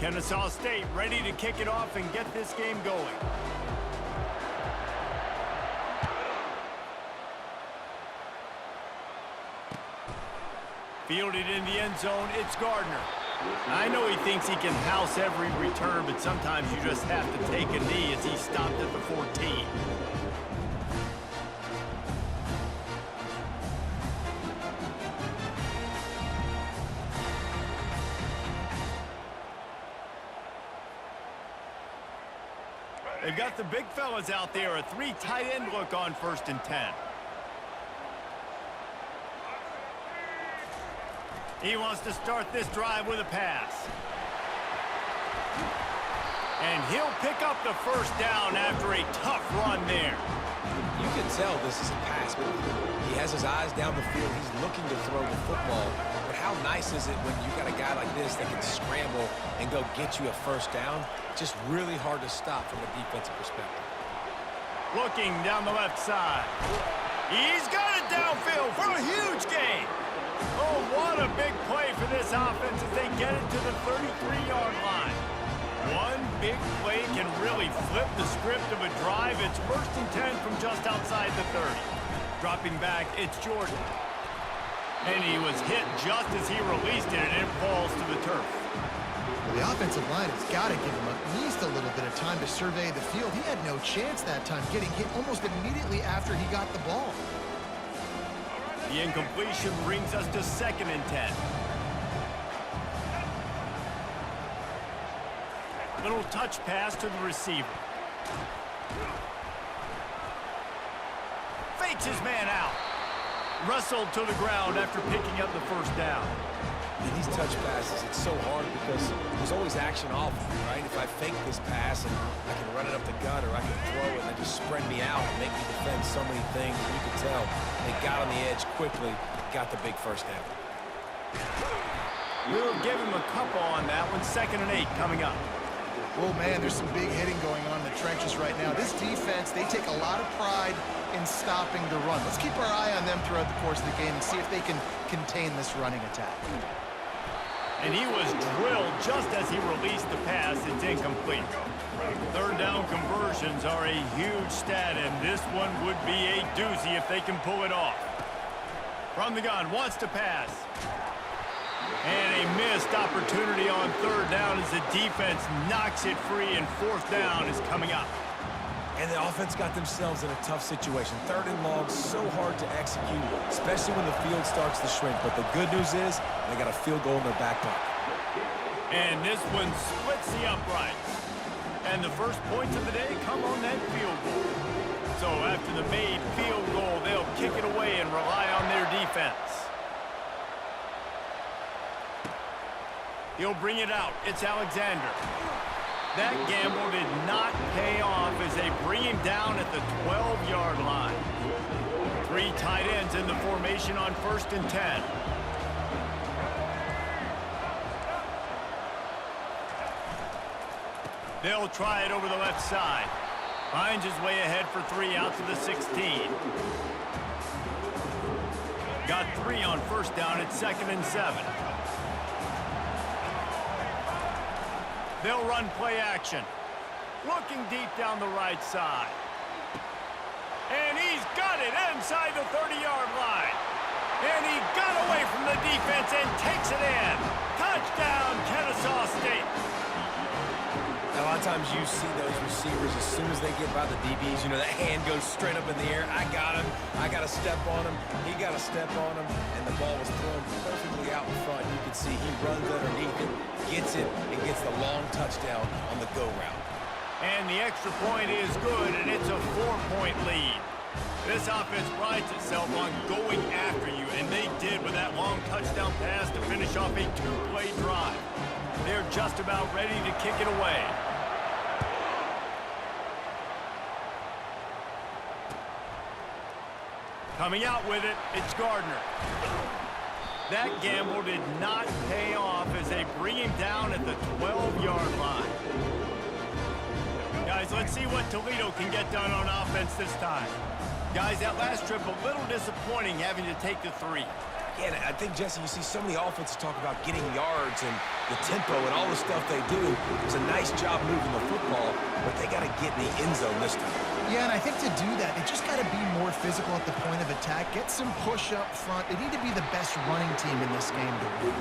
Kennesaw State ready to kick it off and get this game going. Fielded in the end zone, it's Gardner. I know he thinks he can house every return, but sometimes you just have to take a knee as he stopped at the 14. They've got the big fellas out there, a 3 tight end look on 1st and 10. He wants to start this drive with a pass. And he'll pick up the first down after a tough run there. You can tell this is a pass move. He has his eyes down the field. He's looking to throw the football. But how nice is it when you got a guy like this that can scramble and go get you a first down? Just really hard to stop from a defensive perspective. Looking down the left side. He's got it downfield for a huge gain. Oh, what a big play for this offense as they get it to the 33-yard line. One big play can really flip the script of a drive. It's 1st and 10 from just outside the 30. Dropping back, it's Jordan. And he was hit just as he released it, and it falls to the turf. Well, the offensive line has got to give him at least a little bit of time to survey the field. He had no chance that time, getting hit almost immediately after he got the ball. The incompletion brings us to 2nd and 10. Little touch pass to the receiver. Fakes his man out. Wrestled to the ground after picking up the first down. And these touch passes, it's so hard because there's always action off of it, right? If I fake this pass and I can run it up the gut or I can throw it and then just spread me out and make me defend so many things, and you can tell they got on the edge quickly, got the big first down. We'll give him a couple on that one. 2nd and 8 coming up. Oh, man, there's some big hitting going on in the trenches right now. This defense, they take a lot of pride in stopping the run. Let's keep our eye on them throughout the course of the game and see if they can contain this running attack. And he was drilled just as he released the pass. It's incomplete. 3rd down conversions are a huge stat, and this one would be a doozy if they can pull it off. From the gun, wants to pass. And a missed opportunity on 3rd down as the defense knocks it free, and 4th down is coming up. And the offense got themselves in a tough situation. 3rd and long, so hard to execute, especially when the field starts to shrink. But the good news is they got a field goal in their back pocket. And this one splits the uprights. And the first points of the day come on that field goal. So after the made field goal, they'll kick it away and rely on their defense. He'll bring it out. It's Alexander. That gamble did not pay off as they bring him down at the 12-yard line. 3 tight ends in the formation on 1st and 10. They'll try it over the left side. Finds his way ahead for 3 out to the 16. Got 3 on 1st down at 2nd and 7. They'll run play action. Looking deep down the right side. And he's got it inside the 30-yard line. And he got away from the defense and takes it in. Touchdown, Kennesaw State. Now, a lot of times you see those receivers, as soon as they get by the DBs, you know, that hand goes straight up in the air. I got him. I got to step on him. He got to step on him. And the ball was thrown perfectly out in front. You can see he runs underneath it, gets it, and gets the long touchdown on the go route. And the extra point is good, and it's a 4-point lead. This offense prides itself on going after you, and they did with that long touchdown pass to finish off a 2-play drive. They're just about ready to kick it away. Coming out with it, it's Gardner. That gamble did not pay off as they bring him down at the 12-yard line. Guys, let's see what Toledo can get done on offense this time. Guys, that last trip, a little disappointing having to take the 3. Yeah, and I think, Jesse, you see so many offenses talk about getting yards and the tempo and all the stuff they do. It's a nice job moving the football, but they got to get in the end zone this time. Yeah, and I think to do that, they just got to be more physical at the point of attack, get some push up front. They need to be the best running team in this game to win.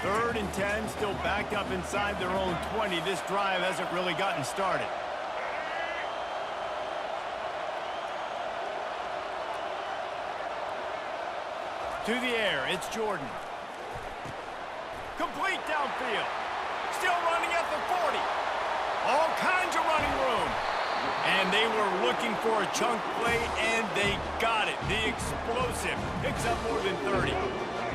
3rd and 10, still backed up inside their own 20. This drive hasn't really gotten started. To the air, it's Jordan. Complete downfield. Still running at the 40. All kinds of running room. And they were looking for a chunk play, and they got it. The explosive picks up more than 30.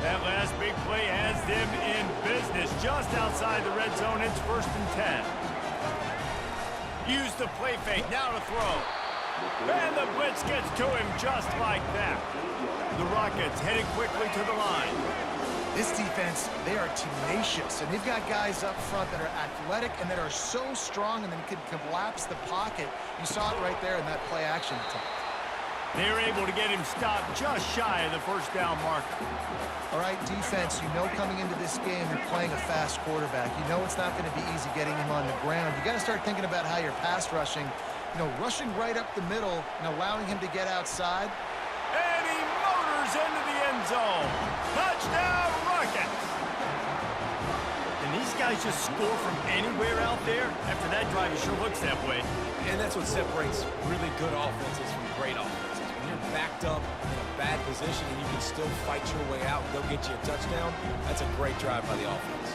That last big play has them in business. Just outside the red zone, it's 1st and 10. Use the play fake, now to throw. And the blitz gets to him just like that. The Rockets heading quickly to the line. This defense, they are tenacious, and they've got guys up front that are athletic and that are so strong and then can collapse the pocket. You saw it right there in that play-action attempt. They were able to get him stopped just shy of the 1st down marker. All right, defense, you know coming into this game you're playing a fast quarterback. You know it's not going to be easy getting him on the ground. You got to start thinking about how you're pass rushing. You know, rushing right up the middle and allowing him to get outside. And he motors into the end zone. Touchdown, Rockets! And these guys just score from anywhere out there? After that drive, it sure looks that way. And that's what separates really good offenses from great offenses. When you're backed up in a bad position and you can still fight your way out and go get you a touchdown, that's a great drive by the offense.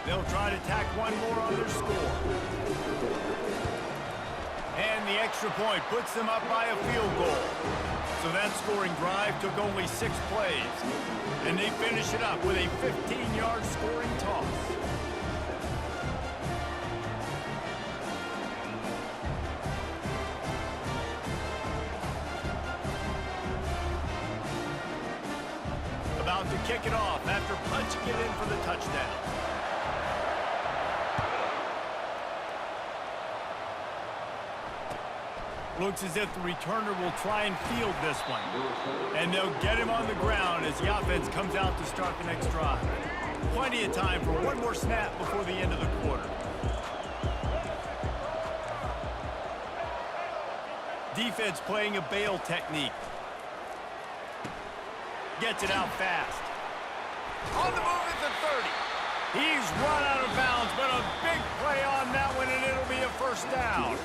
They'll try to tack one more on their score. And the extra point puts them up by a field goal. So that scoring drive took only 6 plays. And they finish it up with a 15-yard scoring toss. About to kick it off after punching it in for the touchdown. Looks as if the returner will try and field this one. And they'll get him on the ground as the offense comes out to start the next drive. Plenty of time for one more snap before the end of the quarter. Defense playing a bail technique. Gets it out fast. On the move at the 30. He's run out of bounds, but a big play on that one, and it'll be a 1st down.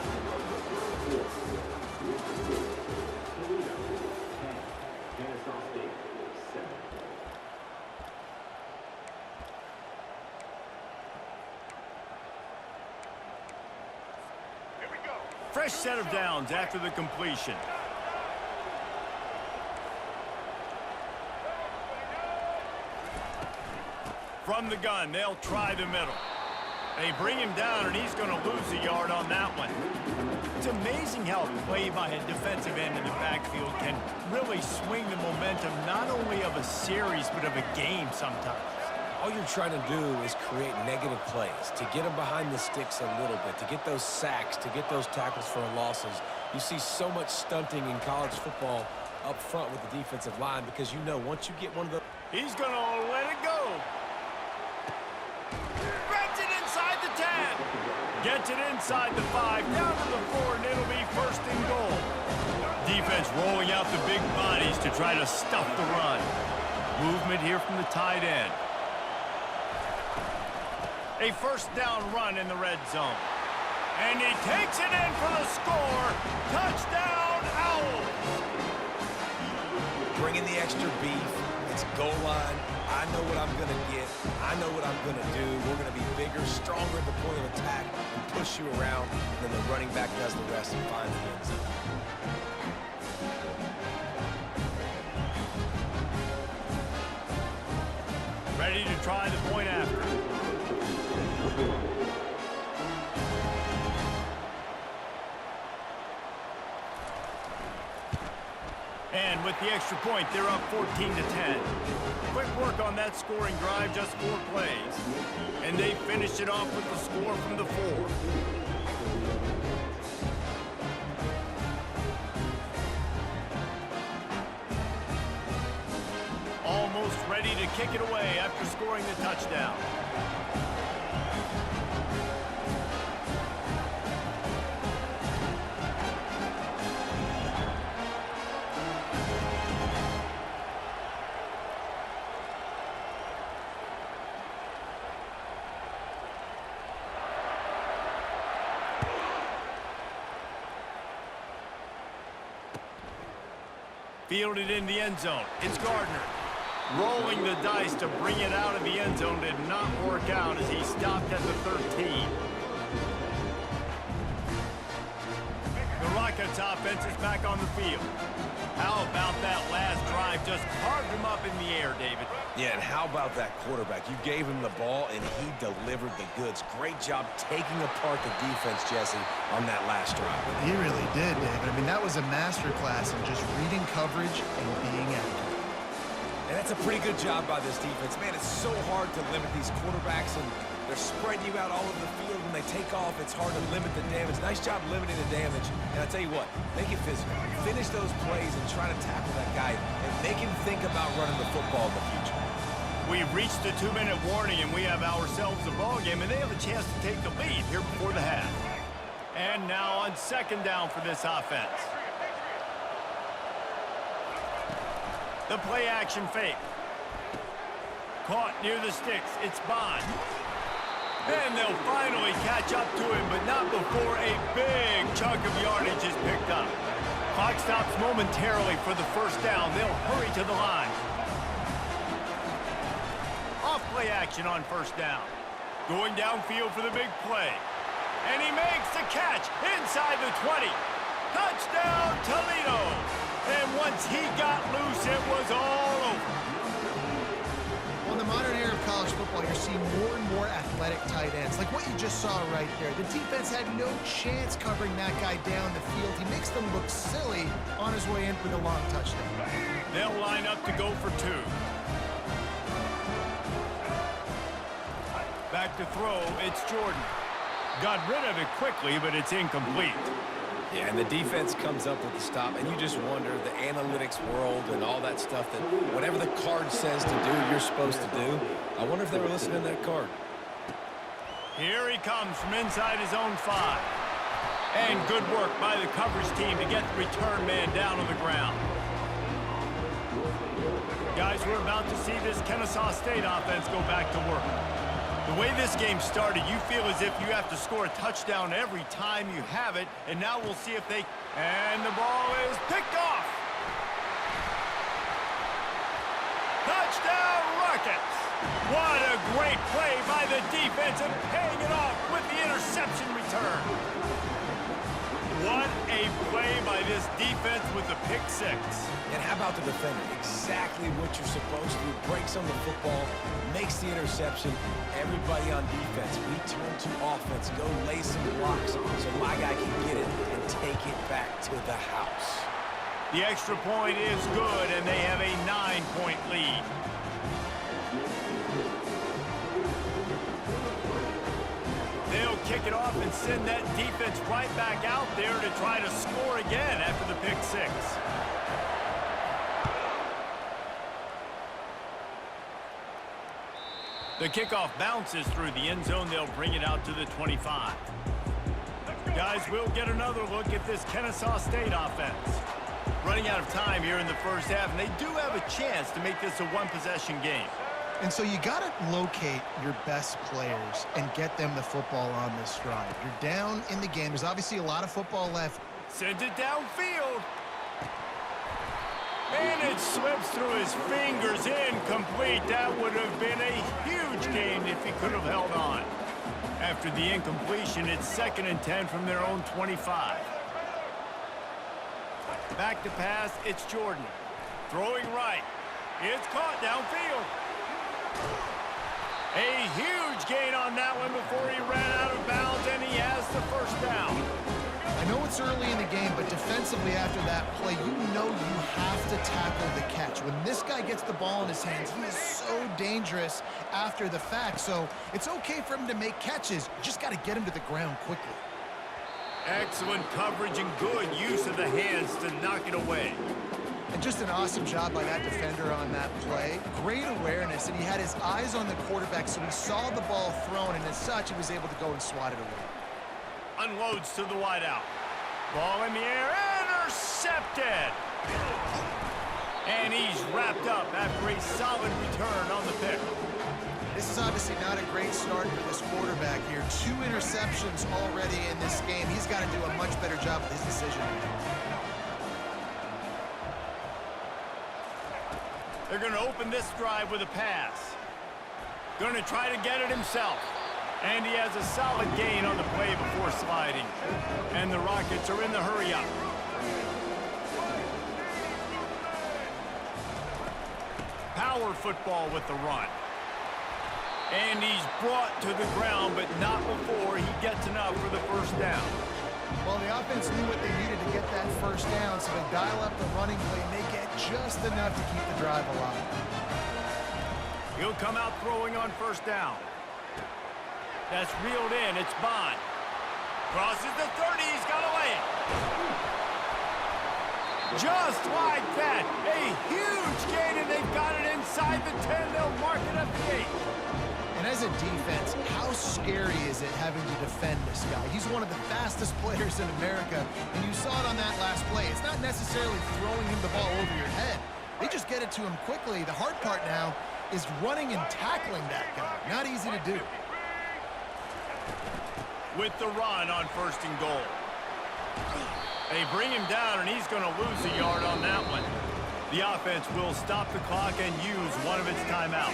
Fresh set of downs after the completion. From the gun, they'll try the middle. They bring him down, and he's going to lose a yard on that one. It's amazing how play by a defensive end in the backfield can really swing the momentum not only of a series, but of a game sometimes. All you're trying to do is create negative plays, to get them behind the sticks a little bit, to get those sacks, to get those tackles for losses. You see so much stunting in college football up front with the defensive line because you know once you get one of those... He's going to let it go. Grabs it inside the 10. Gets it inside the 5, down to the 4, and it'll be 1st and goal. Defense rolling out the big bodies to try to stuff the run. Movement here from the tight end. A 1st down run in the red zone. And he takes it in for the score. Touchdown, Owls. Bring in the extra beef. It's goal line. I know what I'm going to get. I know what I'm going to do. We're going to be bigger, stronger at the point of attack and push you around. And then the running back does the rest and finds the end zone. Ready to try the point after. And And with the extra point, they're up 14-10. Quick work on that scoring drive, just 4 plays. And they finished it off with the score from the 4. Almost ready to kick it away after scoring the touchdown. Fielded in the end zone. It's Gardner. Rolling the dice to bring it out of the end zone did not work out as he stopped at the 13. The Rockets offense is back on the field. How about that last drive? Just carved him up in the air, David. Yeah, and how about that quarterback? You gave him the ball, and he delivered the goods. Great job taking apart the defense, Jesse, on that last drive. He really did, David. I mean, that was a masterclass in just reading coverage and being accurate. And that's a pretty good job by this defense. Man, it's so hard to limit these quarterbacks, and they're spreading you out all over the field. When they take off, it's hard to limit the damage. Nice job limiting the damage. And I'll tell you what, make it physical. Finish those plays and try to tackle that guy and make him think about running the football in the future. We've reached the 2-minute warning, and we have ourselves a ball game, and they have a chance to take the lead here before the half. And now on second down for this offense. The play action fake. Caught near the sticks. It's Bond. And they'll finally catch up to him, but not before a big chunk of yardage is picked up. Clock stops momentarily for the first down. They'll hurry to the line. Off play action on first down. Going downfield for the big play. And he makes the catch inside the 20. Touchdown, Toledo. And once he got loose, it was all over. Well, in the modern era of college football, you're seeing more and more athletic tight ends, like what you just saw right there. The defense had no chance covering that guy down the field. He makes them look silly on his way in for the long touchdown. They'll line up to go for 2. Back to throw, it's Jordan. Got rid of it quickly, but it's incomplete. Yeah, and the defense comes up with the stop, and you just wonder, the analytics world and all that stuff, that whatever the card says to do, you're supposed to do. I wonder if they were listening to that card. Here he comes from inside his own 5. And good work by the coverage team to get the return man down on the ground. Guys, we're about to see this Kennesaw State offense go back to work. The way this game started, you feel as if you have to score a touchdown every time you have it, and now we'll see if they... And the ball is picked off! Touchdown, Rockets! What a great play by the defense and paying it off with the interception return. What a play by this defense with the pick 6. And how about the defender? Exactly what you're supposed to do. Breaks on the football, makes the interception. Everybody on defense, we turn to offense. Go lay some blocks so my guy can get it and take it back to the house. The extra point is good, and they have a 9-point lead. They'll kick it off and send that defense right back out there to try to score again after the pick 6. The kickoff bounces through the end zone. They'll bring it out to the 25. Guys, we'll get another look at this Kennesaw State offense. Running out of time here in the first half, and they do have a chance to make this a one-possession game. And so you got to locate your best players and get them the football on this drive. You're down in the game. There's obviously a lot of football left. Sends it downfield. And it slips through his fingers, incomplete. That would have been a huge gain if he could have held on. After the incompletion, it's 2nd and 10 from their own 25. Back to pass, it's Jordan. Throwing right. It's caught downfield. A huge gain on that one before he ran out of bounds, and he has the first down. I know it's it's early in the game, but defensively after that play, you know you have to tackle the catch. When this guy gets the ball in his hands, he is so dangerous after the fact. So it's okay for him to make catches. You just got to get him to the ground quickly. Excellent coverage and good use of the hands to knock it away. And just an awesome job by that defender on that play. Great awareness, and he had his eyes on the quarterback, so he saw the ball thrown, and as such, he was able to go and swat it away. Unloads to the wideout. Ball in the air, intercepted! And he's wrapped up after a solid return on the pick. This is obviously not a great start for this quarterback here. 2 interceptions already in this game. He's got to do a much better job with his decision. They're going to open this drive with a pass. Going to try to get it himself. And he has a solid gain on the play before sliding. And the Rockets are in the hurry-up. Power football with the run. And he's brought to the ground, but not before he gets enough for the first down. Well, the offense knew what they needed to get that first down, so they dial up the running play, and they get just enough to keep the drive alive. He'll come out throwing on first down. That's reeled in. It's Bond. Crosses the 30. He's got to lay it. Just like that. A huge gain, and they've got it inside the 10. They'll mark it at the 8. And as a defense, how scary is it having to defend this guy? He's one of the fastest players in America, and you saw it on that last play. It's not necessarily throwing him the ball over your head. They just get it to him quickly. The hard part now is running and tackling that guy. Not easy to do. With the run on first and goal. They bring him down, and he's going to lose a yard on that one. The offense will stop the clock and use one of its timeouts.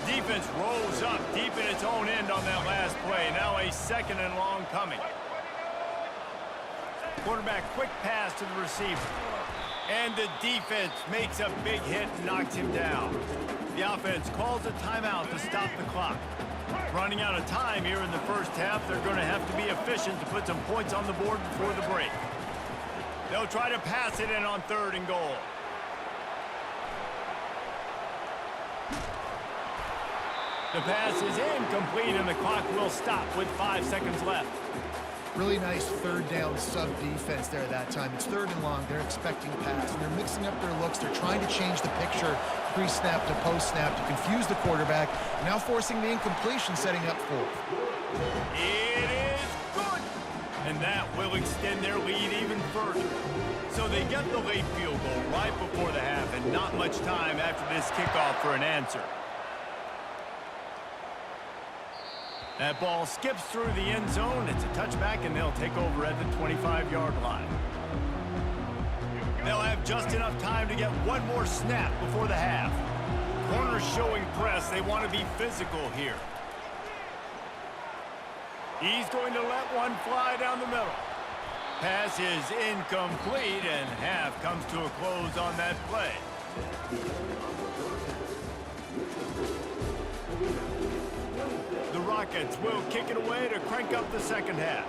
Defense rolls up deep in its own end on that last play. Now a second and long coming. Quarterback quick pass to the receiver. And the defense makes a big hit and knocks him down. The offense calls a timeout to stop the clock. Running out of time here in the first half, they're going to have to be efficient to put some points on the board before the break. They'll try to pass it in on third and goal. The pass is incomplete, and the clock will stop with 5 seconds left. Really nice third down sub-defense there that time. It's third and long. They're expecting pass, and they're mixing up their looks. They're trying to change the picture pre-snap to post-snap to confuse the quarterback, now forcing the incompletion, setting up fourth. It is good! And that will extend their lead even further. So they get the late field goal right before the half, and not much time after this kickoff for an answer. That ball skips through the end zone. It's a touchback, and they'll take over at the 25-yard line. They'll have just enough time to get one more snap before the half. Corners showing press. They want to be physical here. He's going to let one fly down the middle. Pass is incomplete, and half comes to a close on that play. The Rockets will kick it away to crank up the second half.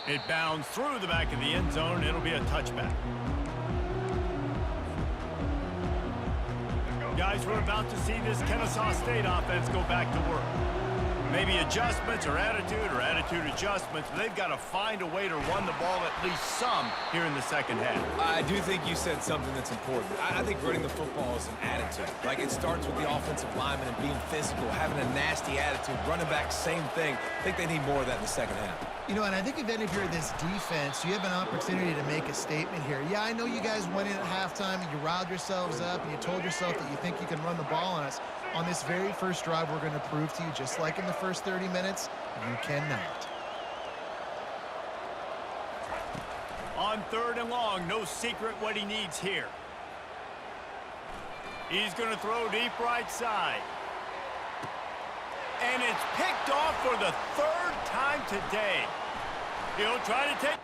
It bounds through the back of the end zone. It'll be a touchback. Guys, we're about to see this Kennesaw State offense go back to work. Maybe adjustments or attitude adjustments, but they've got to find a way to run the ball at least some here in the second half. I do think you said something that's important. I think running the football is an attitude. Like, it starts with the offensive lineman and being physical, having a nasty attitude. Running back, same thing. I think they need more of that in the second half. You know, and I think if you're this defense, you have an opportunity to make a statement here. Yeah, I know you guys went in at halftime and you riled yourselves up and you told yourself that you think you can run the ball on us. On this very first drive, we're going to prove to you, just like in the first 30 minutes, you cannot. On third and long, no secret what he needs here. He's going to throw deep right side. And it's picked off for the third time today. He'll try to take